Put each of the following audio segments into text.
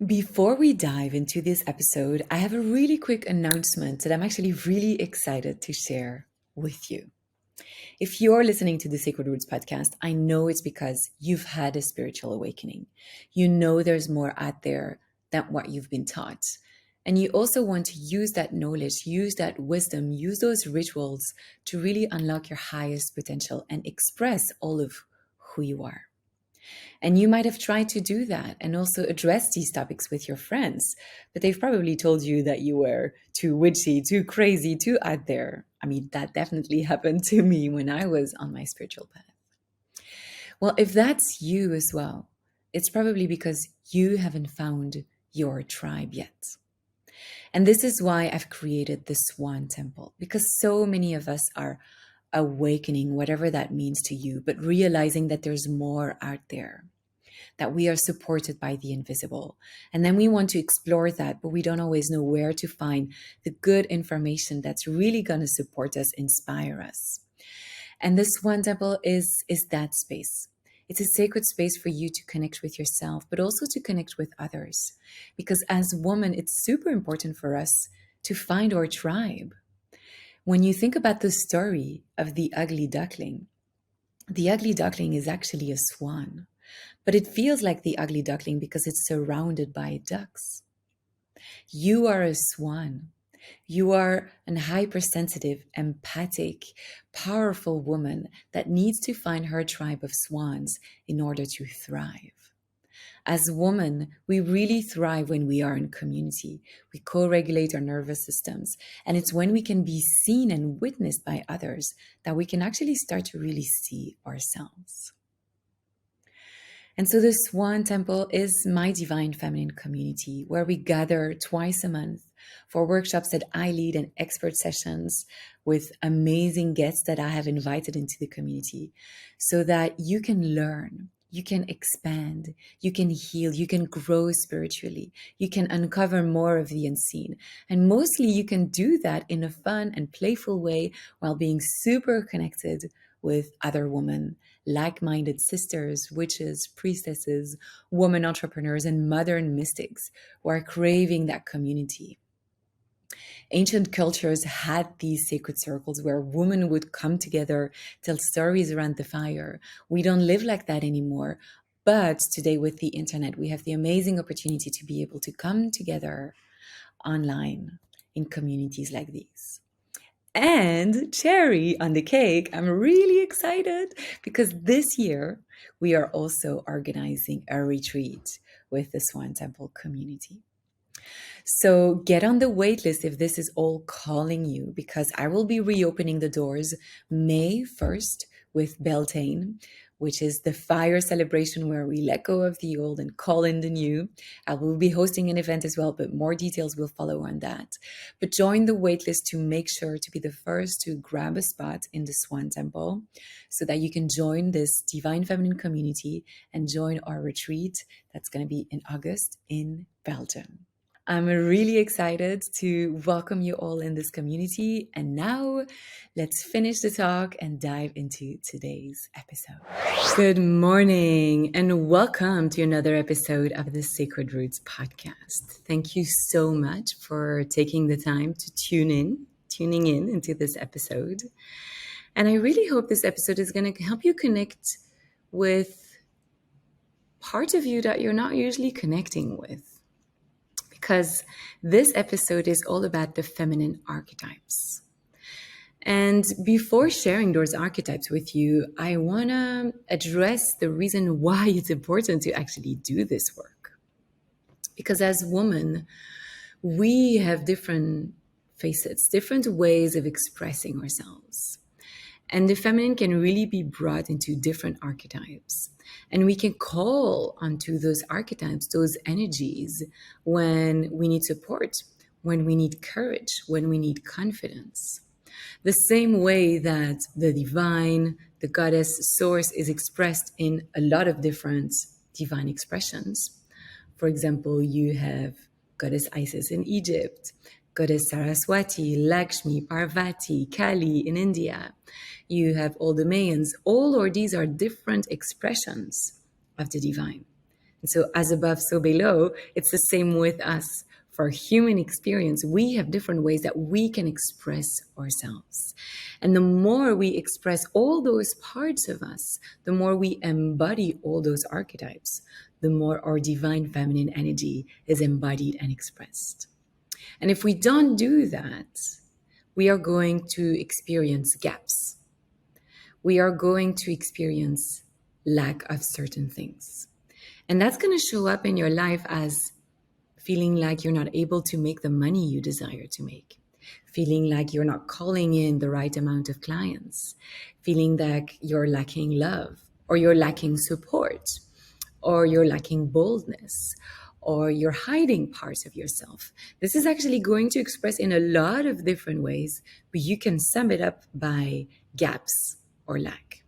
Before we dive into this episode, I have a really quick announcement that I'm actually really excited to share with you. If you're listening to the Sacred Roots podcast, I know it's because you've had a spiritual awakening. You know there's more out there than what you've been taught. And you also want to use that knowledge, use that wisdom, use those rituals to really unlock your highest potential and express all of who you are. And you might have tried to do that and also address these topics with your friends, but they've probably told you that you were too witchy, too crazy, too out there. I mean, that definitely happened to me when I was on my spiritual path. Well, if that's you as well, it's probably because you haven't found your tribe yet. And this is why I've created the Swan Temple, because so many of us are awakening, whatever that means to you, but realizing that there's more out there, that we are supported by the invisible. And then we want to explore that, but we don't always know where to find the good information that's really going to support us, inspire us. And this Swan Temple is that space. It's a sacred space for you to connect with yourself, but also to connect with others. Because as women, it's super important for us to find our tribe. When you think about the story of the ugly duckling is actually a swan, but it feels like the ugly duckling because it's surrounded by ducks. You are a swan. You are an hypersensitive, empathic, powerful woman that needs to find her tribe of swans in order to thrive. As women, we really thrive when we are in community. We co-regulate our nervous systems. And it's when we can be seen and witnessed by others that we can actually start to really see ourselves. And so the Swan Temple is my divine feminine community where we gather twice a month for workshops that I lead and expert sessions with amazing guests that I have invited into the community so that you can learn, you can expand, you can heal, you can grow spiritually, you can uncover more of the unseen. And mostly you can do that in a fun and playful way while being super connected with other women, like-minded sisters, witches, priestesses, woman entrepreneurs, and modern mystics who are craving that community. Ancient cultures had these sacred circles where women would come together, tell stories around the fire. We don't live like that anymore. But today with the internet, we have the amazing opportunity to be able to come together online in communities like these. And cherry on the cake, I'm really excited because this year we are also organizing a retreat with the Swan Temple community. So get on the wait list if this is all calling you, because I will be reopening the doors May 1st with Beltane, which is the fire celebration where we let go of the old and call in the new. I will be hosting an event as well, but more details will follow on that. But join the waitlist to make sure to be the first to grab a spot in the Swan Temple so that you can join this divine feminine community and join our retreat that's going to be in August in Belgium. I'm really excited to welcome you all in this community. And now let's finish the talk and dive into today's episode. Good morning and welcome to another episode of the Sacred Roots podcast. Thank you so much for taking the time to tuning in into this episode. And I really hope this episode is going to help you connect with part of you that you're not usually connecting with. Because this episode is all about the feminine archetypes. And before sharing those archetypes with you, I want to address the reason why it's important to actually do this work. Because as women, we have different facets, different ways of expressing ourselves. And the feminine can really be brought into different archetypes. And we can call onto those archetypes, those energies, when we need support, when we need courage, when we need confidence. The same way that the divine, the goddess source is expressed in a lot of different divine expressions. For example, you have goddess Isis in Egypt, goddess Saraswati, Lakshmi, Parvati, Kali in India. You have all the Mayans. All or these are different expressions of the divine. And so as above, so below, it's the same with us. For human experience, we have different ways that we can express ourselves. And the more we express all those parts of us, the more we embody all those archetypes, the more our divine feminine energy is embodied and expressed. And if we don't do that, we are going to experience gaps. We are going to experience lack of certain things. And that's going to show up in your life as feeling like you're not able to make the money you desire to make, feeling like you're not calling in the right amount of clients, feeling like you're lacking love, or you're lacking support, or you're lacking boldness, or you're hiding parts of yourself. This is actually going to express in a lot of different ways, but you can sum it up by gaps or lack.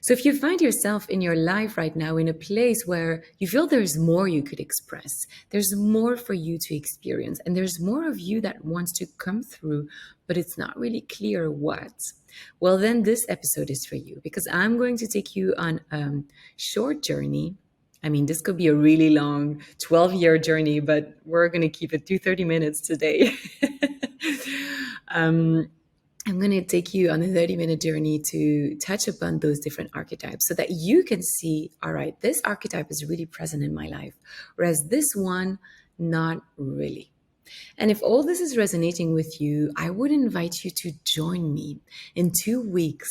So if you find yourself in your life right now in a place where you feel there's more you could express, there's more for you to experience, and there's more of you that wants to come through, but it's not really clear what, well, then this episode is for you, because I'm going to take you on a short journey. I mean, this could be a really long 12-year journey, but we're going to keep it to 30 minutes today. I'm going to take you on a 30-minute journey to touch upon those different archetypes so that you can see, all right, this archetype is really present in my life, whereas this one, not really. And if all this is resonating with you, I would invite you to join me in 2 weeks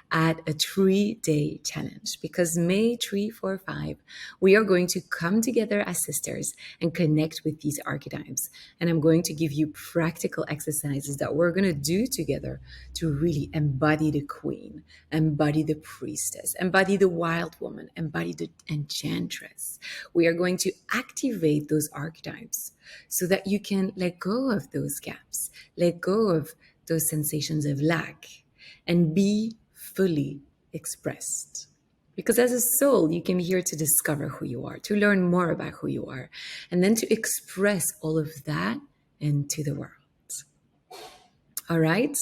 at a 3-day challenge, because May 3, 4, 5, we are going to come together as sisters and connect with these archetypes. And I'm going to give you practical exercises that we're going to do together to really embody the queen, embody the priestess, embody the wild woman, embody the enchantress. We are going to activate those archetypes so that you can let go of those gaps, let go of those sensations of lack, and be fully expressed. Because as a soul, you came here to discover who you are, to learn more about who you are, and then to express all of that into the world. All right.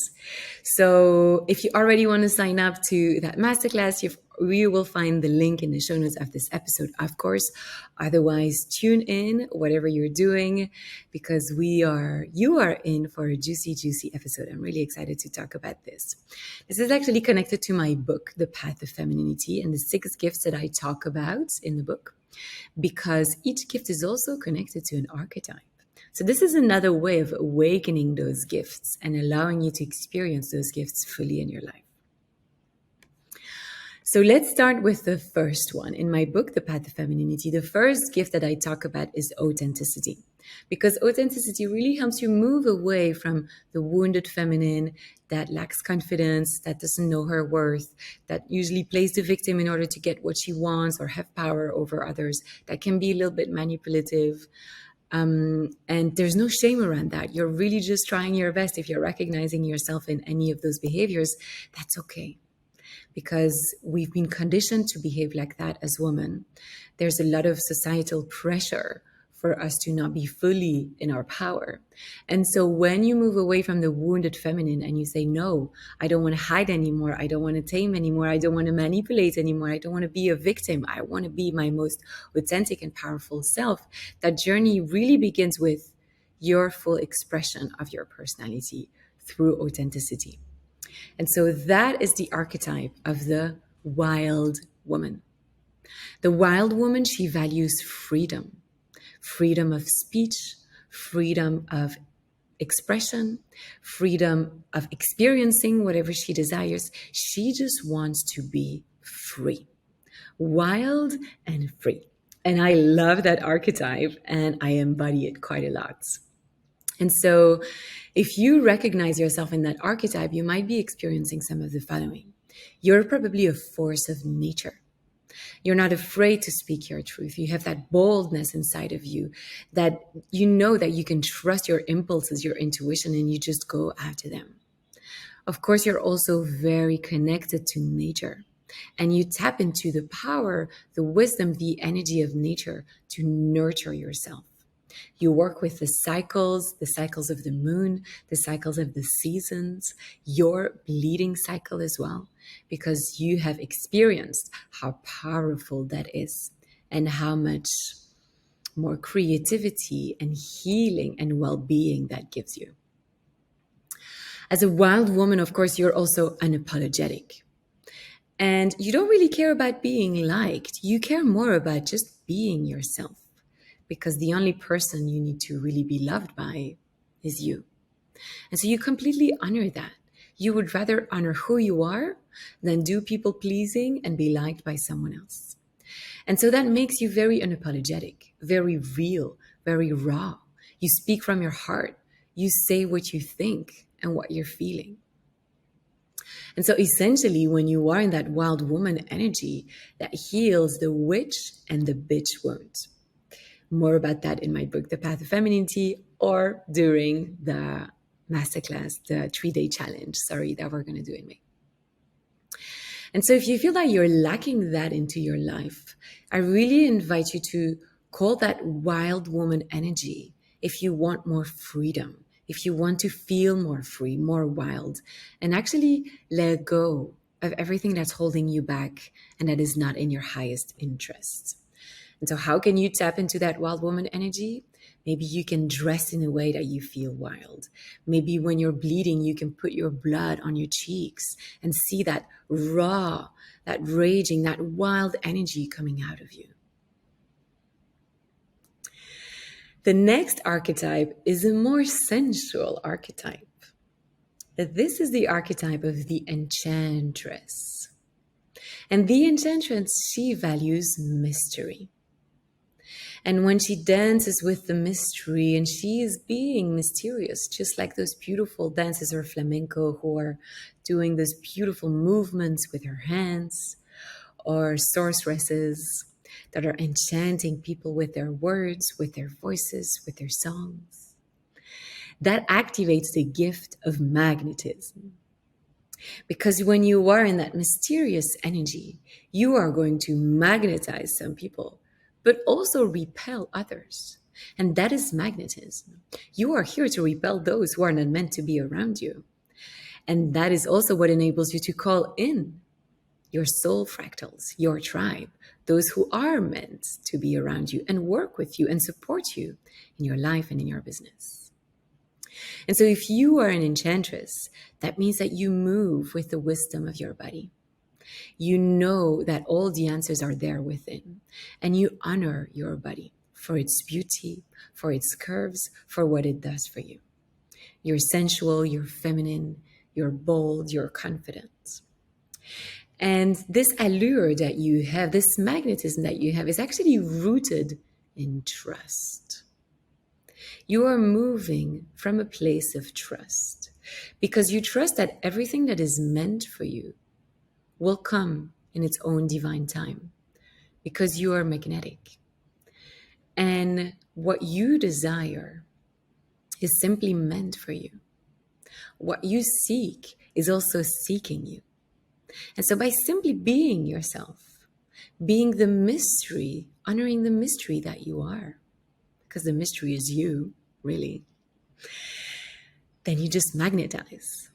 So if you already want to sign up to that masterclass, you will find the link in the show notes of this episode, of course. Otherwise, tune in, whatever you're doing, because you are in for a juicy, juicy episode. I'm really excited to talk about this. This is actually connected to my book, The Path of Femininity, and the 6 gifts that I talk about in the book, because each gift is also connected to an archetype. So this is another way of awakening those gifts and allowing you to experience those gifts fully in your life. So let's start with the first one. In my book, The Path of Femininity, the first gift that I talk about is authenticity, because authenticity really helps you move away from the wounded feminine that lacks confidence, that doesn't know her worth, that usually plays the victim in order to get what she wants or have power over others, that can be a little bit manipulative. And there's no shame around that. You're really just trying your best. If you're recognizing yourself in any of those behaviors, that's okay, because we've been conditioned to behave like that as women. There's a lot of societal pressure for us to not be fully in our power. And so when you move away from the wounded feminine and you say, no, I don't want to hide anymore, I don't want to tame anymore, I don't want to manipulate anymore, I don't want to be a victim, I want to be my most authentic and powerful self, that journey really begins with your full expression of your personality through authenticity. And so that is the archetype of the wild woman. The wild woman, she values freedom of speech, freedom of expression, freedom of experiencing whatever she desires. She just wants to be free, wild and free. And I love that archetype, and I embody it quite a lot. And so if you recognize yourself in that archetype, you might be experiencing some of the following. You're probably a force of nature. You're not afraid to speak your truth. You have that boldness inside of you that you know that you can trust your impulses, your intuition, and you just go after them. Of course, you're also very connected to nature, and you tap into the power, the wisdom, the energy of nature to nurture yourself. You work with the cycles of the moon, the cycles of the seasons, your bleeding cycle as well, because you have experienced how powerful that is. and how much more creativity and healing and well-being that gives you. As a wild woman, of course, you're also unapologetic. And you don't really care about being liked. You care more about just being yourself, because the only person you need to really be loved by is you. And so you completely honor that. You would rather honor who you are than do people pleasing and be liked by someone else. And so that makes you very unapologetic, very real, very raw. You speak from your heart. You say what you think and what you're feeling. And so essentially, when you are in that wild woman energy, that heals the witch and the bitch wound. More about that in my book, The Path of Femininity, or during the masterclass, the 3-day challenge, that we're going to do in May. And so if you feel that you're lacking that into your life, I really invite you to call that wild woman energy if you want more freedom, if you want to feel more free, more wild, and actually let go of everything that's holding you back and that is not in your highest interest. And so how can you tap into that wild woman energy? Maybe you can dress in a way that you feel wild. Maybe when you're bleeding, you can put your blood on your cheeks and see that raw, that raging, that wild energy coming out of you. The next archetype is a more sensual archetype. This is the archetype of the Enchantress. And the Enchantress, she values mystery. And when she dances with the mystery and she is being mysterious, just like those beautiful dancers or flamenco who are doing those beautiful movements with her hands, or sorceresses that are enchanting people with their words, with their voices, with their songs. That activates the gift of magnetism. Because when you are in that mysterious energy, you are going to magnetize some people, but also repel others. And that is magnetism. You are here to repel those who are not meant to be around you. And that is also what enables you to call in your soul fractals, your tribe, those who are meant to be around you and work with you and support you in your life and in your business. And so if you are an enchantress, that means that you move with the wisdom of your body. You know that all the answers are there within, and you honor your body for its beauty, for its curves, for what it does for you. You're sensual, you're feminine, you're bold, you're confident. And this allure that you have, this magnetism that you have, is actually rooted in trust. You are moving from a place of trust because you trust that everything that is meant for you will come in its own divine time, because you are magnetic. And what you desire is simply meant for you. What you seek is also seeking you. And so by simply being yourself, being the mystery, honoring the mystery that you are, because the mystery is you, really, then you just magnetize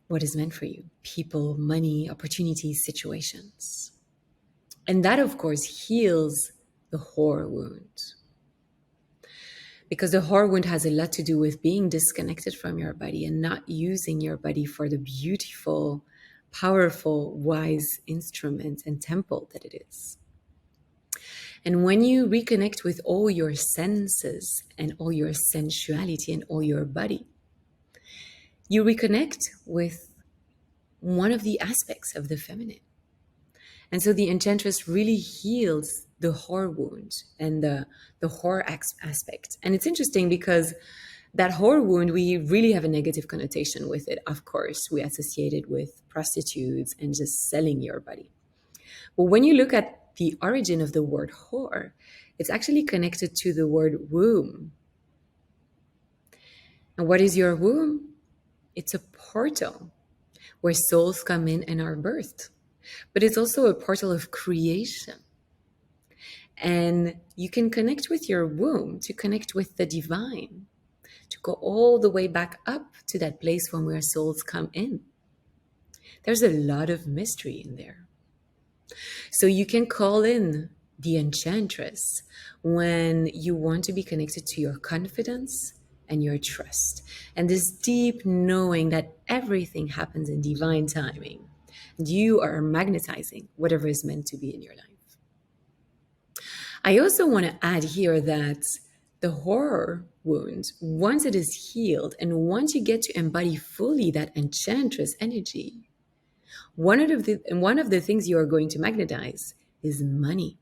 what is meant for you. People, money, opportunities, situations. And that, of course, heals the whore wound. Because the whore wound has a lot to do with being disconnected from your body and not using your body for the beautiful, powerful, wise instrument and temple that it is. And when you reconnect with all your senses and all your sensuality and all your body, you reconnect with one of the aspects of the feminine. And so the Enchantress really heals the whore wound and the whore aspect. And it's interesting because that whore wound, we really have a negative connotation with it. Of course, we associate it with prostitutes and just selling your body. But when you look at the origin of the word whore, it's actually connected to the word womb. And what is your womb? It's a portal where souls come in and are birthed. But it's also a portal of creation. And you can connect with your womb to connect with the divine, to go all the way back up to that place from where souls come in. There's a lot of mystery in there. So you can call in the Enchantress when you want to be connected to your confidence and your trust, and this deep knowing that everything happens in divine timing. And you are magnetizing whatever is meant to be in your life. I also want to add here that the horror wound, once it is healed and once you get to embody fully that Enchantress energy, one of the things you are going to magnetize is money.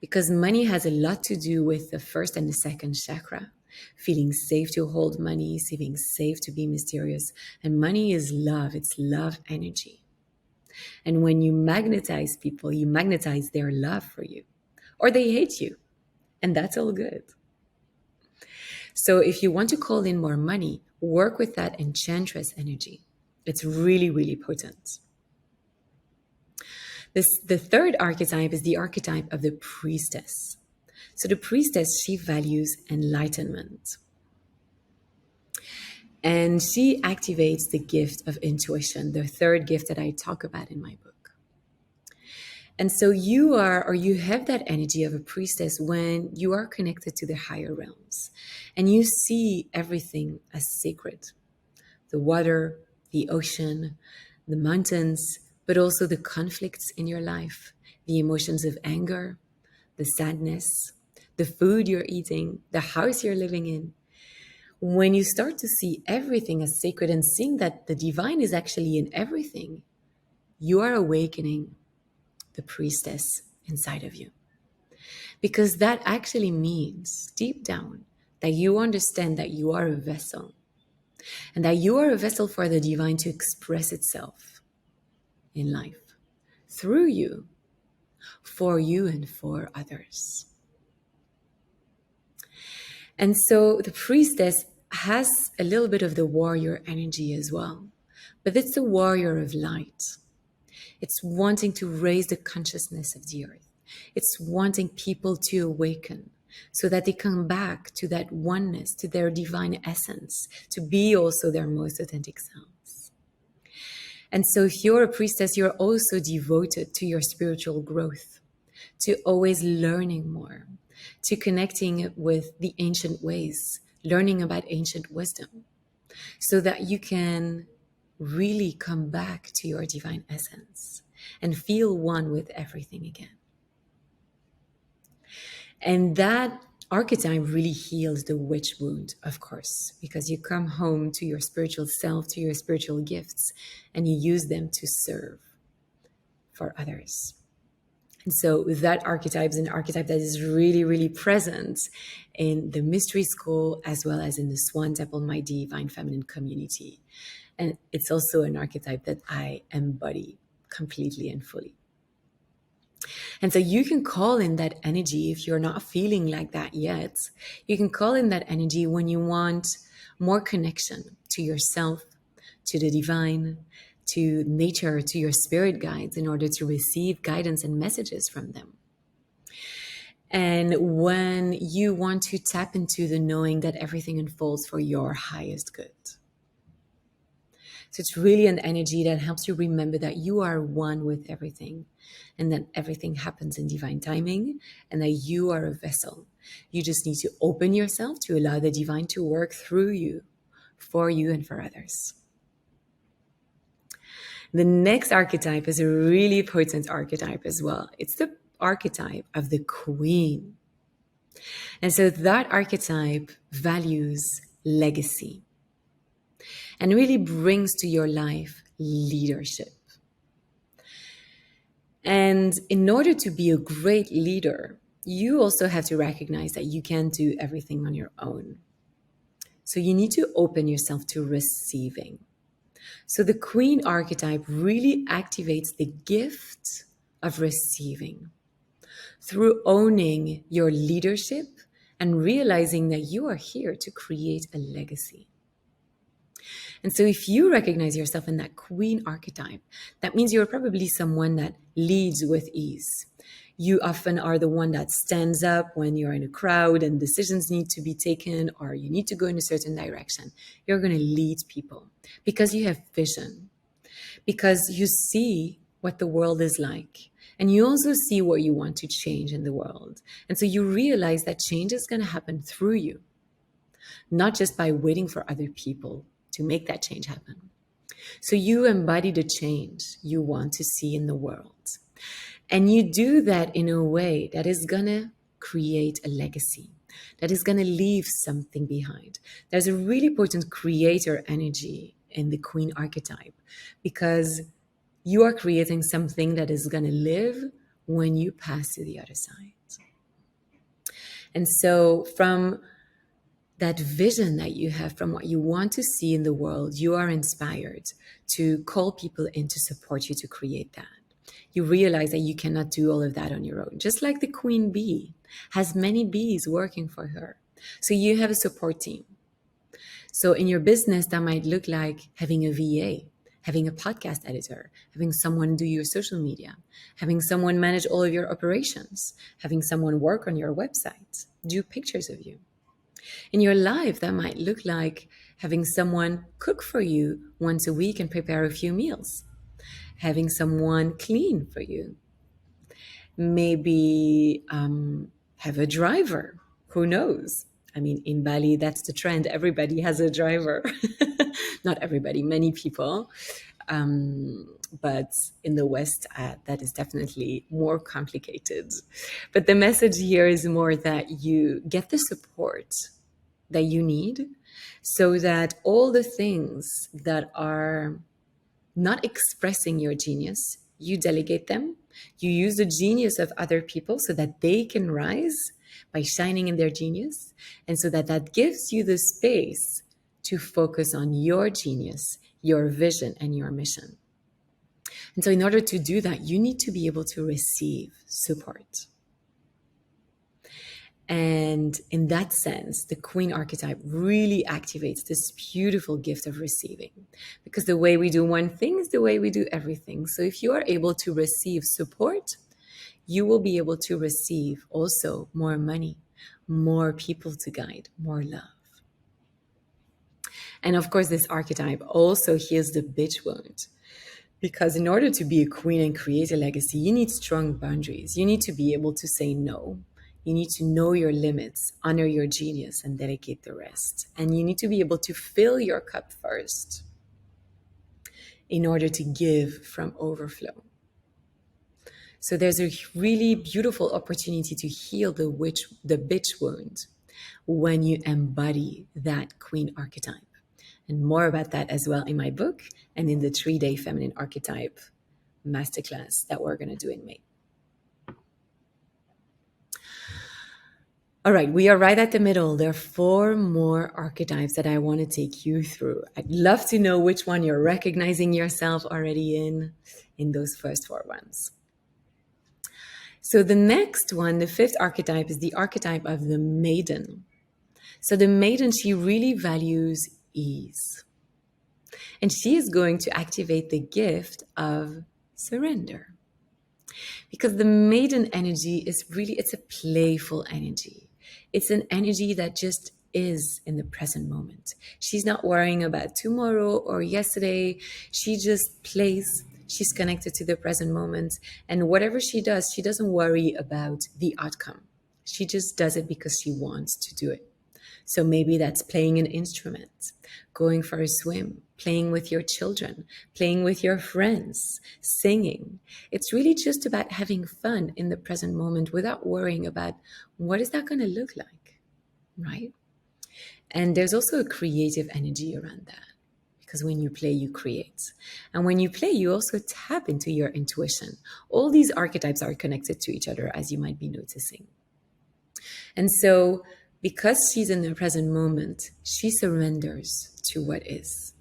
Because money has a lot to do with the first and the second chakra. Feeling safe to hold money, feeling safe to be mysterious. And money is love, it's love energy. And when you magnetize people, you magnetize their love for you, or they hate you. And that's all good. So if you want to call in more money, work with that Enchantress energy. It's really, really potent. The third archetype is the archetype of the Priestess. So the Priestess, she values enlightenment. And she activates the gift of intuition, the third gift that I talk about in my book. And so you have that energy of a priestess when you are connected to the higher realms and you see everything as sacred. The water, the ocean, the mountains, but also the conflicts in your life, the emotions of anger, the sadness, the food you're eating, the house you're living in. When you start to see everything as sacred and seeing that the divine is actually in everything, you are awakening the priestess inside of you. Because that actually means deep down that you understand that you are a vessel and that you are a vessel for the divine to express itself in life through you, for you, and for others. And so the priestess has a little bit of the warrior energy as well, but it's the warrior of light. It's wanting to raise the consciousness of the earth. It's wanting people to awaken so that they come back to that oneness, to their divine essence, to be also their most authentic selves. And so if you're a priestess, you're also devoted to your spiritual growth, to always learning more, to connecting with the ancient ways, learning about ancient wisdom, so that you can really come back to your divine essence and feel one with everything again. And that archetype really heals the witch wound, of course, because you come home to your spiritual self, to your spiritual gifts, and you use them to serve for others. And so that archetype is an archetype that is really, really present in the mystery school as well as in the Swan Temple, my divine feminine community. And it's also an archetype that I embody completely and fully. And so you can call in that energy if you're not feeling like that yet. You can call in that energy when you want more connection to yourself, to the divine, to nature, to your spirit guides in order to receive guidance and messages from them. And when you want to tap into the knowing that everything unfolds for your highest good. So it's really an energy that helps you remember that you are one with everything and that everything happens in divine timing and that you are a vessel. You just need to open yourself to allow the divine to work through you, for you, and for others. The next archetype is a really potent archetype as well. It's the archetype of the queen. And so that archetype values legacy and really brings to your life leadership. And in order to be a great leader, you also have to recognize that you can't do everything on your own. So you need to open yourself to receiving. So the queen archetype really activates the gift of receiving through owning your leadership and realizing that you are here to create a legacy. And so if you recognize yourself in that queen archetype, that means you're probably someone that leads with ease. You often are the one that stands up when you're in a crowd and decisions need to be taken or you need to go in a certain direction. You're going to lead people because you have vision, because you see what the world is like And you also see what you want to change in the world. And so you realize that change is going to happen through you, not just by waiting for other people to make that change happen. So you embody the change you want to see in the world. And you do that in a way that is going to create a legacy, that is going to leave something behind. There's a really potent creator energy in the queen archetype because you are creating something that is going to live when you pass to the other side. And so from that vision that you have, from what you want to see in the world, you are inspired to call people in to support you to create that. You realize that you cannot do all of that on your own. Just like the queen bee has many bees working for her. So you have a support team. So in your business, that might look like having a VA, having a podcast editor, having someone do your social media, having someone manage all of your operations, having someone work on your website, do pictures of you. In your life, that might look like having someone cook for you once a week and prepare a few meals, having someone clean for you, maybe have a driver. Who knows? I mean, in Bali, that's the trend. Everybody has a driver. Not everybody, many people. But in the West, that is definitely more complicated. But the message here is more that you get the support that you need so that all the things that are not expressing your genius, you delegate them. You use the genius of other people so that they can rise by shining in their genius. And so that gives you the space to focus on your genius, your vision, and your mission. And so in order to do that, you need to be able to receive support. And in that sense, the queen archetype really activates this beautiful gift of receiving, because the way we do one thing is the way we do everything. So if you are able to receive support, you will be able to receive also more money, more people to guide, more love. And of course, this archetype also heals the bitch wound. Because in order to be a queen and create a legacy, you need strong boundaries. You need to be able to say no. You need to know your limits, honor your genius, and delegate the rest. And you need to be able to fill your cup first in order to give from overflow. So there's a really beautiful opportunity to heal the bitch wound when you embody that queen archetype. And more about that as well in my book and in the 3-day feminine archetype masterclass that we're going to do in May. All right, we are right at the middle. There are 4 more archetypes that I want to take you through. I'd love to know which one you're recognizing yourself already in those first 4 ones. So the next one, the 5th archetype, is the archetype of the maiden. So the maiden, she really values ease. And she is going to activate the gift of surrender. Because the maiden energy is really, it's a playful energy. It's an energy that just is in the present moment. She's not worrying about tomorrow or yesterday. She just plays. She's connected to the present moment. And whatever she does, she doesn't worry about the outcome. She just does it because she wants to do it. So maybe that's playing an instrument, going for a swim, playing with your children, playing with your friends, singing. It's really just about having fun in the present moment without worrying about what is that going to look like, right? And there's also a creative energy around that, because when you play, you create. And when you play, you also tap into your intuition. All these archetypes are connected to each other, as you might be noticing. And so because she's in the present moment, she surrenders to what is.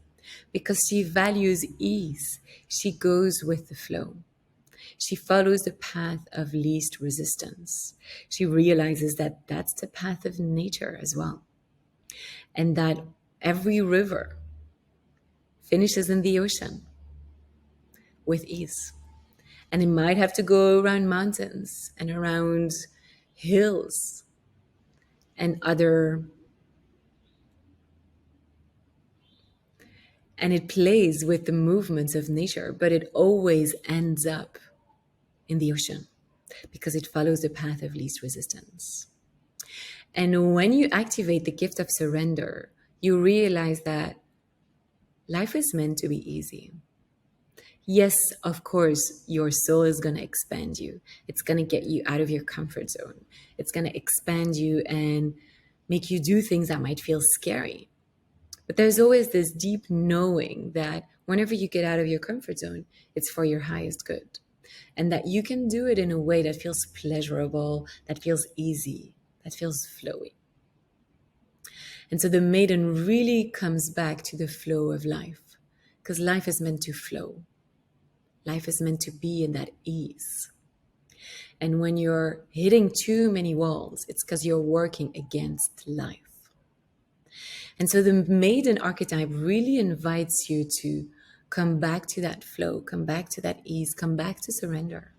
Because she values ease, she goes with the flow. She follows the path of least resistance. She realizes that that's the path of nature as well. And that every river finishes in the ocean with ease. And it might have to go around mountains and around hills and it plays with the movements of nature, but it always ends up in the ocean because it follows the path of least resistance. And when you activate the gift of surrender, you realize that life is meant to be easy. Yes, of course, your soul is going to expand you. It's going to get you out of your comfort zone. It's going to expand you and make you do things that might feel scary. But there's always this deep knowing that whenever you get out of your comfort zone, it's for your highest good. And that you can do it in a way that feels pleasurable, that feels easy, that feels flowy. And so the maiden really comes back to the flow of life, because life is meant to flow. Life is meant to be in that ease. And when you're hitting too many walls, it's because you're working against life. And so the maiden archetype really invites you to come back to that flow, come back to that ease, come back to surrender.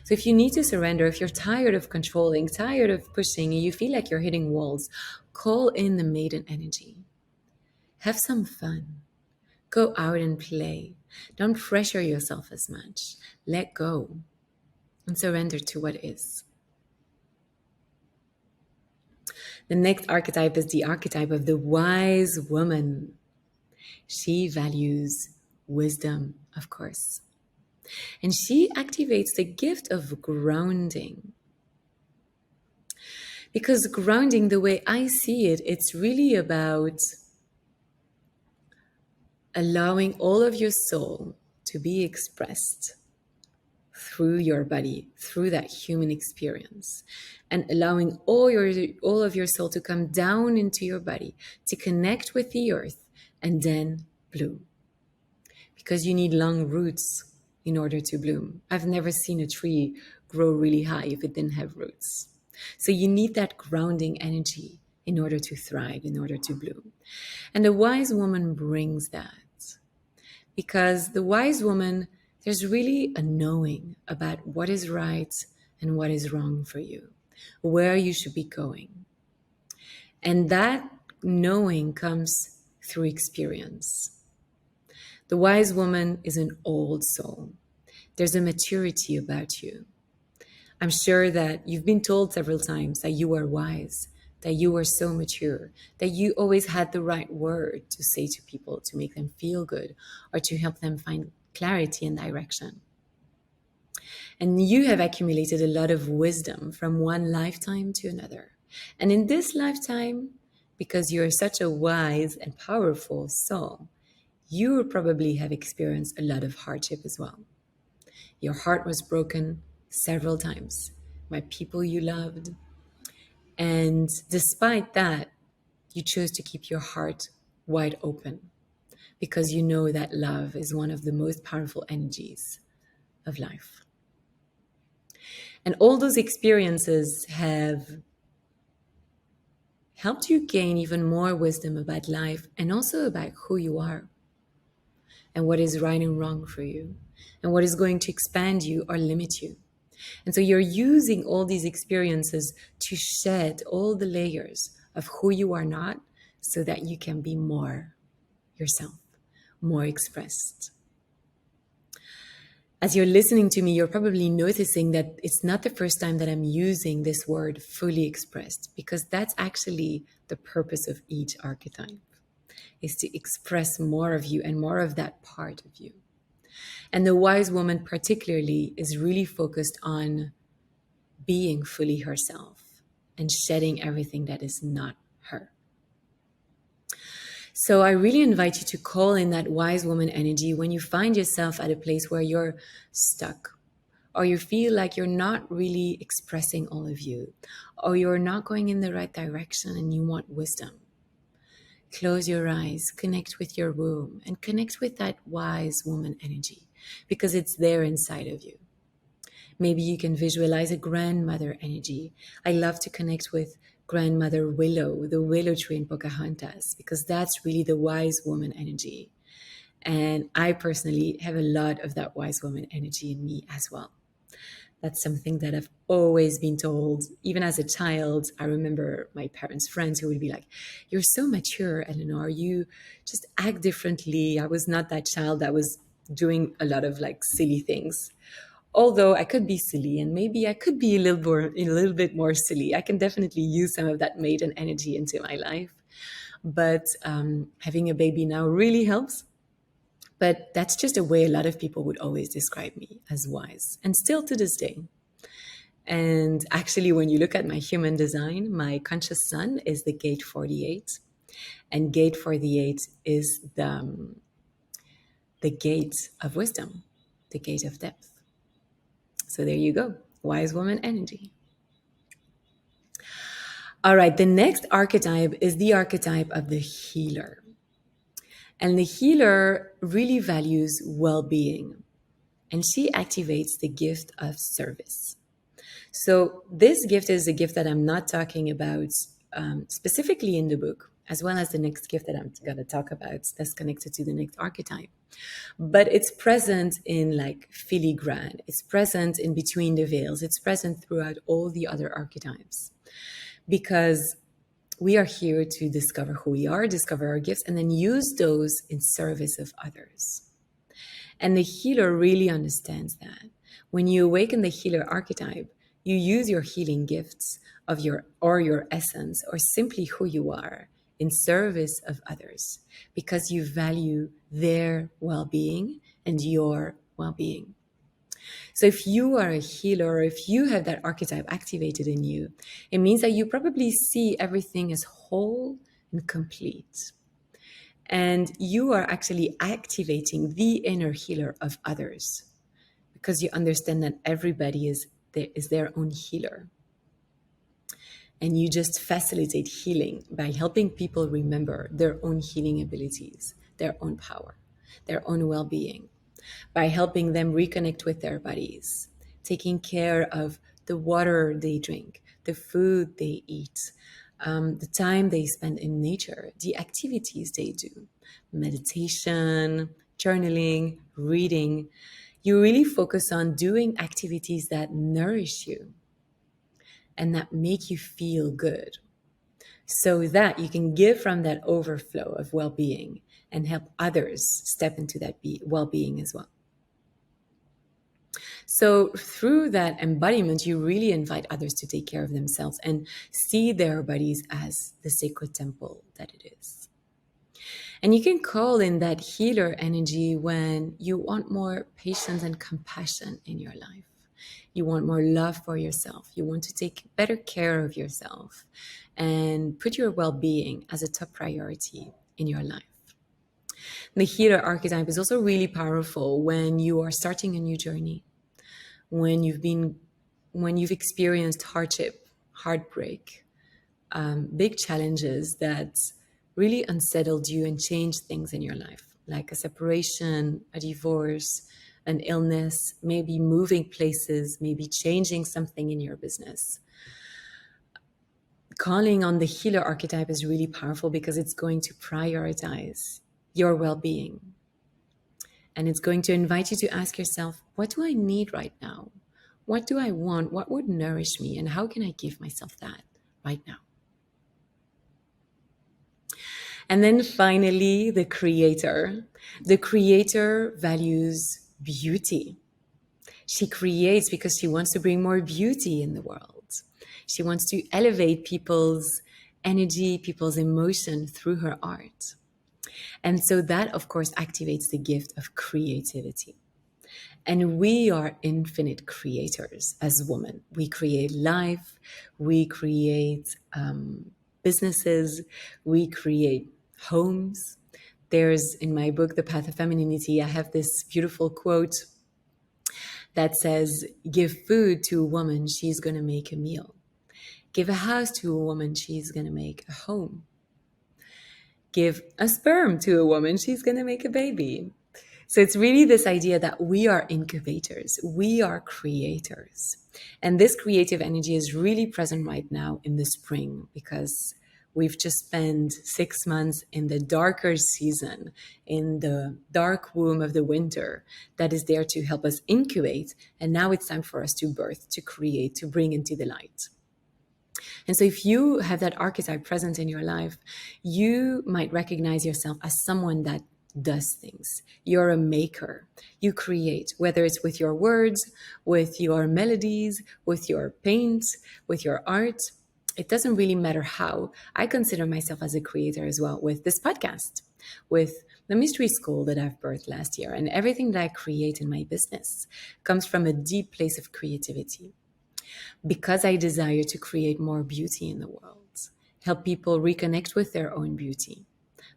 So if you need to surrender, if you're tired of controlling, tired of pushing, and you feel like you're hitting walls, call in the maiden energy. Have some fun. Go out and play. Don't pressure yourself as much. Let go and surrender to what is. The next archetype is the archetype of the wise woman. She values wisdom, of course. And she activates the gift of grounding. Because grounding, the way I see it, it's really about allowing all of your soul to be expressed through your body, through that human experience, and allowing all of your soul to come down into your body, to connect with the earth, and then bloom. Because you need long roots in order to bloom. I've never seen a tree grow really high if it didn't have roots. So you need that grounding energy in order to thrive, in order to bloom. And the wise woman brings that. Because the wise woman, there's really a knowing about what is right and what is wrong for you, where you should be going. And that knowing comes through experience. The wise woman is an old soul. There's a maturity about you. I'm sure that you've been told several times that you are wise, that you are so mature, that you always had the right word to say to people to make them feel good or to help them find clarity and direction. And you have accumulated a lot of wisdom from one lifetime to another. And in this lifetime, because you're such a wise and powerful soul, you probably have experienced a lot of hardship as well. Your heart was broken several times by people you loved. And despite that, you chose to keep your heart wide open because you know that love is one of the most powerful energies of life. And all those experiences have helped you gain even more wisdom about life and also about who you are and what is right and wrong for you and what is going to expand you or limit you. And so you're using all these experiences to shed all the layers of who you are not so that you can be more yourself, more expressed. As you're listening to me, you're probably noticing that it's not the first time that I'm using this word fully expressed, because that's actually the purpose of each archetype, is to express more of you and more of that part of you. And the wise woman particularly is really focused on being fully herself and shedding everything that is not her. So I really invite you to call in that wise woman energy when you find yourself at a place where you're stuck, or you feel like you're not really expressing all of you, or you're not going in the right direction and you want wisdom. Close your eyes, connect with your womb, and connect with that wise woman energy, because it's there inside of you. Maybe you can visualize a grandmother energy. I love to connect with grandmother Willow, the willow tree in Pocahontas, because that's really the wise woman energy. And I personally have a lot of that wise woman energy in me as well. That's something that I've always been told. Even as a child, I remember my parents' friends who would be like, "You're so mature, Eleanor. You just act differently." I was not that child that was doing a lot of like silly things. Although I could be silly, and maybe I could be a little bit more silly. I can definitely use some of that maiden energy into my life. But having a baby now really helps. But that's just a way a lot of people would always describe me, as wise, and still to this day. And actually, when you look at my human design, my conscious sun is the gate 48. And gate 48 is the gate of wisdom, the gate of depth. So there you go, wise woman energy. All right, the next archetype is the archetype of the healer. And the healer really values well-being, and she activates the gift of service. So this gift is a gift that I'm not talking about specifically in the book, as well as the next gift that I'm going to talk about that's connected to the next archetype. But it's present in like filigrane. It's present in between the veils. It's present throughout all the other archetypes, because we are here to discover who we are, discover our gifts, and then use those in service of others. And the healer really understands that. When you awaken the healer archetype, you use your healing gifts of your essence, or simply who you are, in service of others, because you value their well-being and your well-being. So if you are a healer, or if you have that archetype activated in you, it means that you probably see everything as whole and complete. And you are actually activating the inner healer of others, because you understand that everybody is their own healer. And you just facilitate healing by helping people remember their own healing abilities, their own power, their own well-being, by helping them reconnect with their bodies, taking care of the water they drink, the food they eat, the time they spend in nature, the activities they do, meditation, journaling, reading. You really focus on doing activities that nourish you and that make you feel good, so that you can give from that overflow of well-being and help others step into that well-being as well. So through that embodiment, you really invite others to take care of themselves and see their bodies as the sacred temple that it is. And you can call in that healer energy when you want more patience and compassion in your life. You want more love for yourself. You want to take better care of yourself and put your well-being as a top priority in your life. The healer archetype is also really powerful when you are starting a new journey, when you've experienced hardship, heartbreak, big challenges that really unsettled you and changed things in your life, like a separation, a divorce, an illness, maybe moving places, maybe changing something in your business. Calling on the healer archetype is really powerful because it's going to prioritize your well-being. And it's going to invite you to ask yourself, what do I need right now? What do I want? What would nourish me? And how can I give myself that right now? And then finally, the creator. The creator values beauty. She creates because she wants to bring more beauty in the world. She wants to elevate people's energy, people's emotion through her art. And so that, of course, activates the gift of creativity. And we are infinite creators as women. We create life, we create businesses, we create homes. There's, in my book, The Path of Femininity, I have this beautiful quote that says, give food to a woman, she's going to make a meal. Give a house to a woman, she's going to make a home. Give a sperm to a woman, she's going to make a baby. So it's really this idea that we are incubators, we are creators. And this creative energy is really present right now in the spring, because we've just spent 6 months in the darker season, in the dark womb of the winter that is there to help us incubate. And now it's time for us to birth, to create, to bring into the light. And so if you have that archetype present in your life, you might recognize yourself as someone that does things. You're a maker. You create, whether it's with your words, with your melodies, with your paint, with your art. It doesn't really matter how. I consider myself as a creator as well with this podcast, with the mystery school that I've birthed last year, and everything that I create in my business comes from a deep place of creativity because I desire to create more beauty in the world, help people reconnect with their own beauty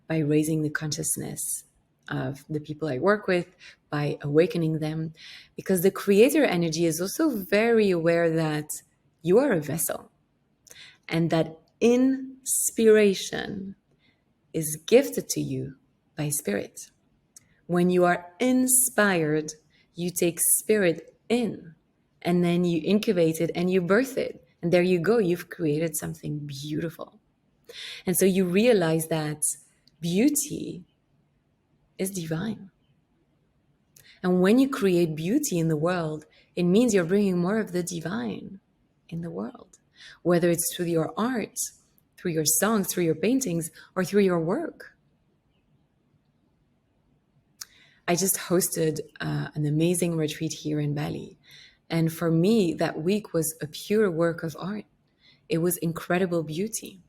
by raising the consciousness of the people I work with, by awakening them, because the creator energy is also very aware that you are a vessel and that inspiration is gifted to you by spirit. When you are inspired, you take spirit in and then you incubate it and you birth it. And there you go, you've created something beautiful. And so you realize that beauty is divine. And when you create beauty in the world, it means you're bringing more of the divine in the world, whether it's through your art, through your songs, through your paintings, or through your work. I just hosted an amazing retreat here in Bali. And for me, that week was a pure work of art. It was incredible beauty.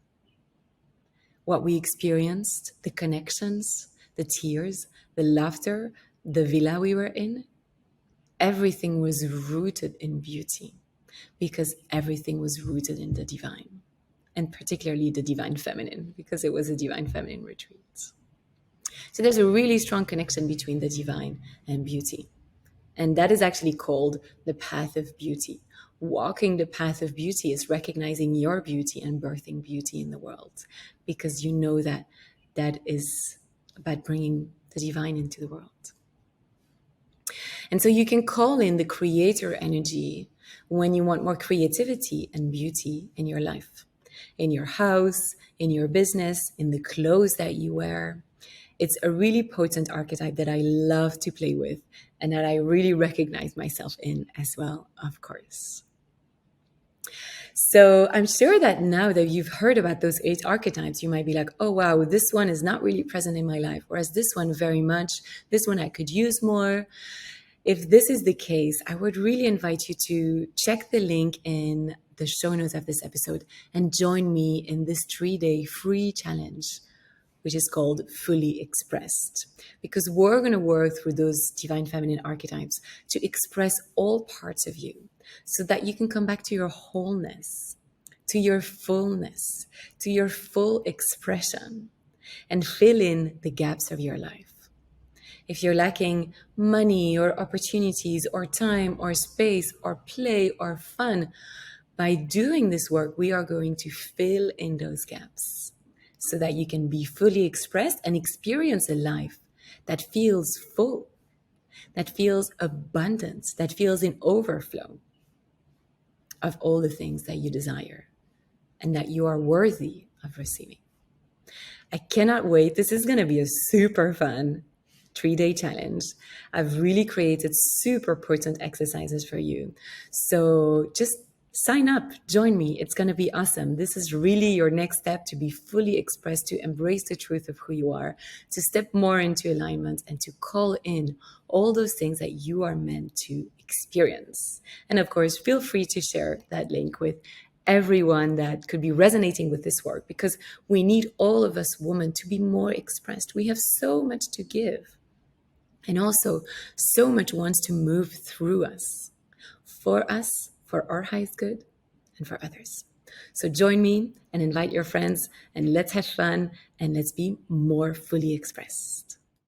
What we experienced, the connections, the tears, the laughter, the villa we were in, everything was rooted in beauty because everything was rooted in the divine, and particularly the divine feminine, because it was a divine feminine retreat. So there's a really strong connection between the divine and beauty. And that is actually called the path of beauty. Walking the path of beauty is recognizing your beauty and birthing beauty in the world, because you know that that is about bringing the divine into the world. And so you can call in the creator energy when you want more creativity and beauty in your life, in your house, in your business, in the clothes that you wear. It's a really potent archetype that I love to play with and that I really recognize myself in as well, of course. So I'm sure that now that you've heard about those 8 archetypes, you might be like, oh, wow, this one is not really present in my life, whereas this one very much, this one I could use more. If this is the case, I would really invite you to check the link in the show notes of this episode and join me in this 3-day free challenge, which is called Fully Expressed. Because we're going to work through those divine feminine archetypes to express all parts of you so that you can come back to your wholeness, to your fullness, to your full expression, and fill in the gaps of your life. If you're lacking money or opportunities or time or space or play or fun, by doing this work, we are going to fill in those gaps so that you can be fully expressed and experience a life that feels full, that feels abundant, that feels in overflow of all the things that you desire and that you are worthy of receiving. I cannot wait. This is going to be a super fun 3-day challenge. I've really created super potent exercises for you. So just sign up, join me. It's going to be awesome. This is really your next step to be fully expressed, to embrace the truth of who you are, to step more into alignment and to call in all those things that you are meant to experience. And of course, feel free to share that link with everyone that could be resonating with this work, because we need all of us women to be more expressed. We have so much to give. And also, so much wants to move through us, for our highest good, and for others. So join me and invite your friends, and let's have fun, and let's be more fully expressed.